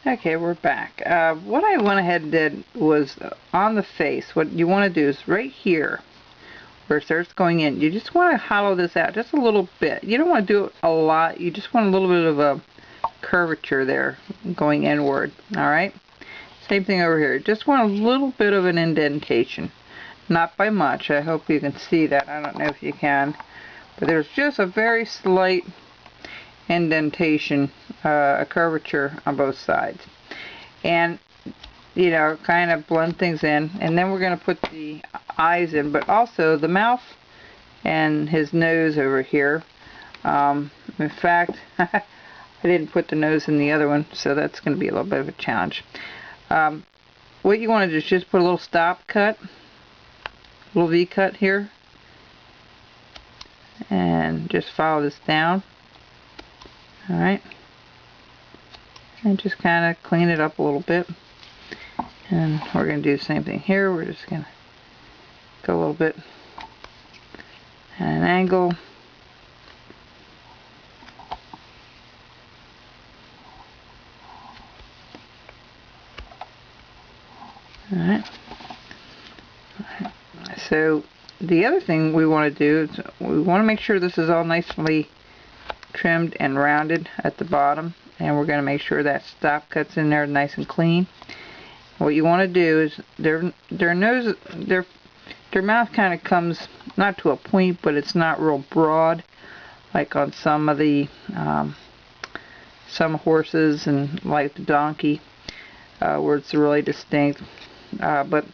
Okay, we're back. What I went ahead and did was on the face, what you want to do is right here where it starts going in, you just want to hollow this out just a little bit. You don't want to do it a lot, you just want a little bit of a curvature there going inward. Alright? Same thing over here. Just want a little bit of an indentation. Not by much. I hope you can see that. I don't know if you can. But there's just a very slight indentation, a curvature on both sides, and you know, kind of blend things in. And then we're going to put the eyes in, but also the mouth and his nose over here. In fact, I didn't put the nose in the other one, so that's going to be a little bit of a challenge. What you want to do is just put a little stop cut, a little V cut here, and just follow this down. Alright, and just kind of clean it up a little bit, and we're going to do the same thing here. We're just going to go a little bit at an angle, alright. So the other thing we want to do is we want to make sure this is all nicely trimmed and rounded at the bottom, and we're going to make sure that stop cut's in there nice and clean. What you want to do is their mouth kind of comes not to a point, but it's not real broad like on some of the some horses and like the donkey, where it's really distinct. But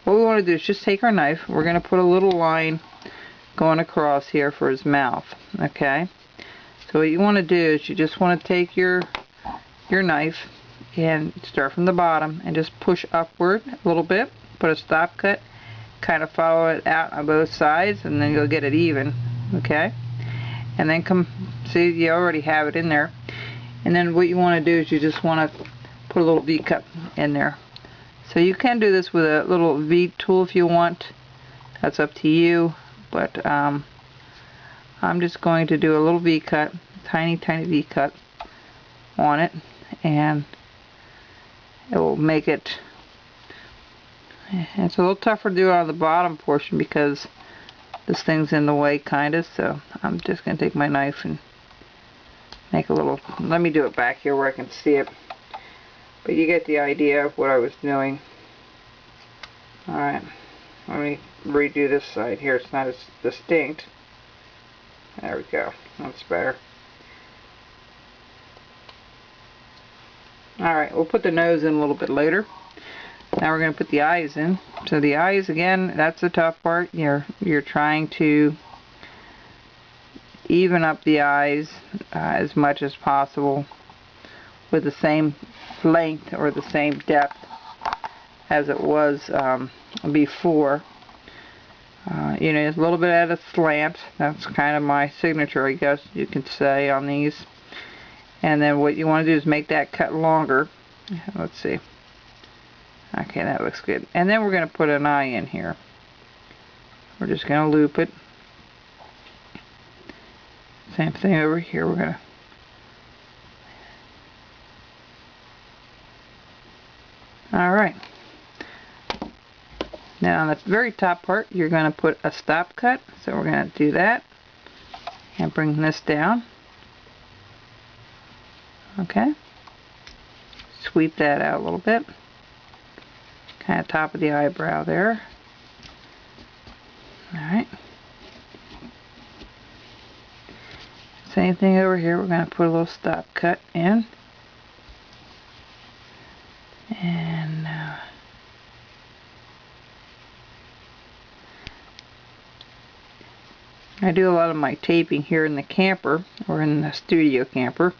what we want to do is just take our knife. We're going to put a little line going across here for his mouth. Okay. So what you want to do is you just want to take your knife and start from the bottom and just push upward a little bit, put a stop cut, kind of follow it out on both sides, and then you'll get it even. Okay? And then see, you already have it in there. And then what you want to do is you just want to put a little V cut in there. So you can do this with a little V tool if you want. That's up to you, but I'm just going to do a little V cut, tiny V cut on it, and it will make it. It's a little tougher to do on the bottom portion because this thing's in the way, kinda. So I'm just going to take my knife and make a little. Let me do it back here where I can see it, but you get the idea of what I was doing. All right, let me redo this side here. It's not as distinct. There we go. That's better. Alright, we'll put the nose in a little bit later. Now we're going to put the eyes in. So the eyes, again, that's the tough part. You're trying to even up the eyes as much as possible with the same length or the same depth as it was before. You know, a little bit at a slant. That's kind of my signature, I guess you can say, on these. And then what you want to do is make that cut longer. Let's see. Okay, that looks good. And then we're going to put an eye in here. We're just going to loop it. Same thing over here. We're going to. Alright. Now on the very top part, you're going to put a stop cut. So we're going to do that. And bring this down. Okay. Sweep that out a little bit. Kind of top of the eyebrow there. Alright. Same thing over here. We're going to put a little stop cut in. And I do a lot of my taping here in the camper, or in the studio camper,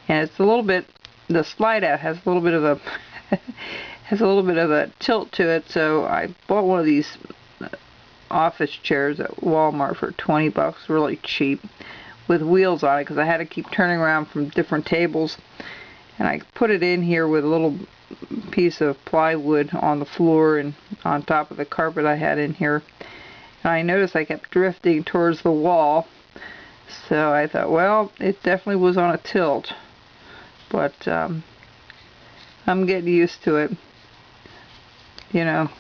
and it's a little bit, the slide out has a little bit of a tilt to it, so I bought one of these office chairs at Walmart for 20 bucks, really cheap, with wheels on it, because I had to keep turning around from different tables, and I put it in here with a little piece of plywood on the floor and on top of the carpet I had in here. And I noticed I kept drifting towards the wall, so I thought, well, it definitely was on a tilt. But I'm getting used to it. You know,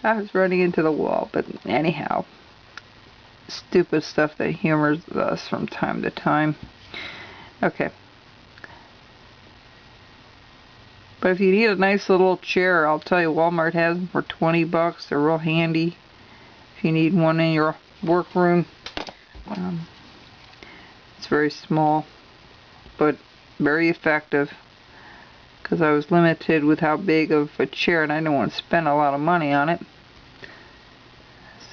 I was running into the wall, but anyhow, stupid stuff that humors us from time to time. Okay. But if you need a nice little chair, I'll tell you, Walmart has them for 20 bucks. They're real handy if you need one in your workroom. It's very small, but very effective, because I was limited with how big of a chair, and I didn't want to spend a lot of money on it.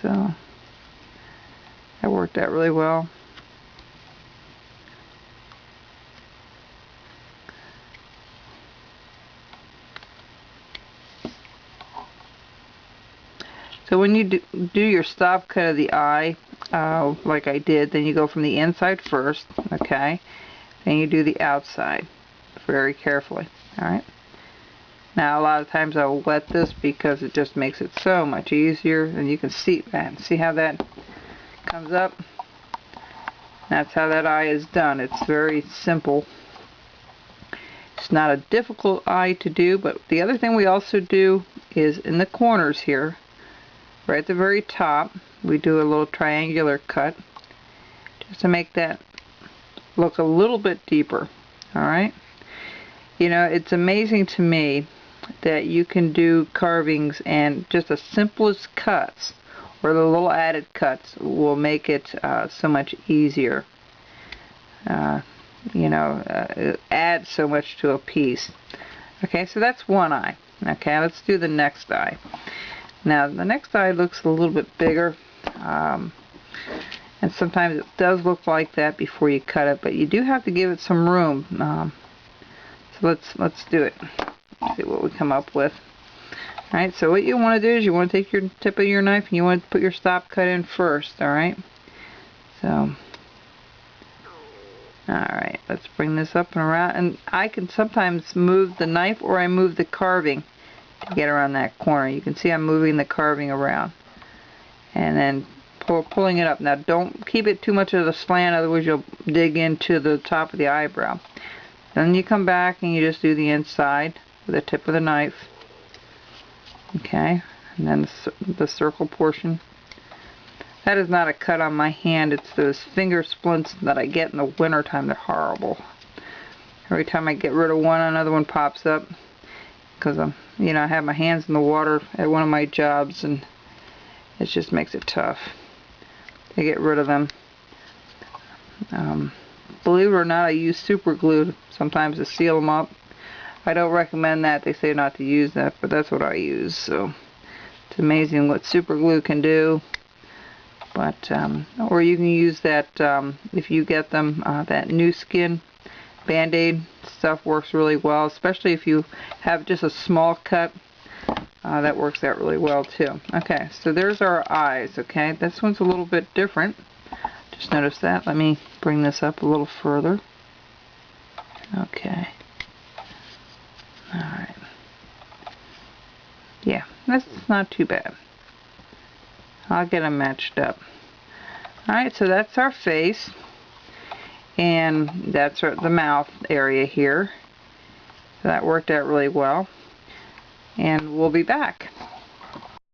So that worked out really well. So when you do your stop cut of the eye, like I did, then you go from the inside first, okay? Then you do the outside very carefully, alright? Now a lot of times I'll wet this because it just makes it so much easier, and you can see that. See how that comes up? That's how that eye is done. It's very simple. It's not a difficult eye to do, but the other thing we also do is in the corners here, right at the very top, we do a little triangular cut just to make that look a little bit deeper. Alright? You know, it's amazing to me that you can do carvings and just the simplest cuts or the little added cuts will make it so much easier. You know, add so much to a piece. Okay, so that's one eye. Okay, let's do the next eye. Now the next eye looks a little bit bigger, and sometimes it does look like that before you cut it, but you do have to give it some room. So let's do it. Let's see what we come up with. Alright, so what you want to do is you want to take your tip of your knife and you want to put your stop cut in first. Alright, so alright, let's bring this up and around, and I can sometimes move the knife or I move the carving to get around that corner. You can see I'm moving the carving around and then pulling it up. Now don't keep it too much of a slant, otherwise you'll dig into the top of the eyebrow. Then you come back and you just do the inside with the tip of the knife. Okay, and then the circle portion. That is not a cut on my hand, it's those finger splints that I get in the winter time. They're horrible. Every time I get rid of one, another one pops up, because you know, I have my hands in the water at one of my jobs, and it just makes it tough to get rid of them. Believe it or not, I use super glue sometimes to seal them up. I don't recommend that. They say not to use that, but that's what I use. So it's amazing what super glue can do. But or you can use that if you get them, that new skin Band-Aid stuff works really well, especially if you have just a small cut. That works out really well too. Okay, so there's our eyes. Okay, this one's a little bit different. Just notice that. Let me bring this up a little further. Okay. Alright. Yeah, that's not too bad. I'll get them matched up. Alright, so that's our face. And that's the mouth area here. So that worked out really well. And we'll be back.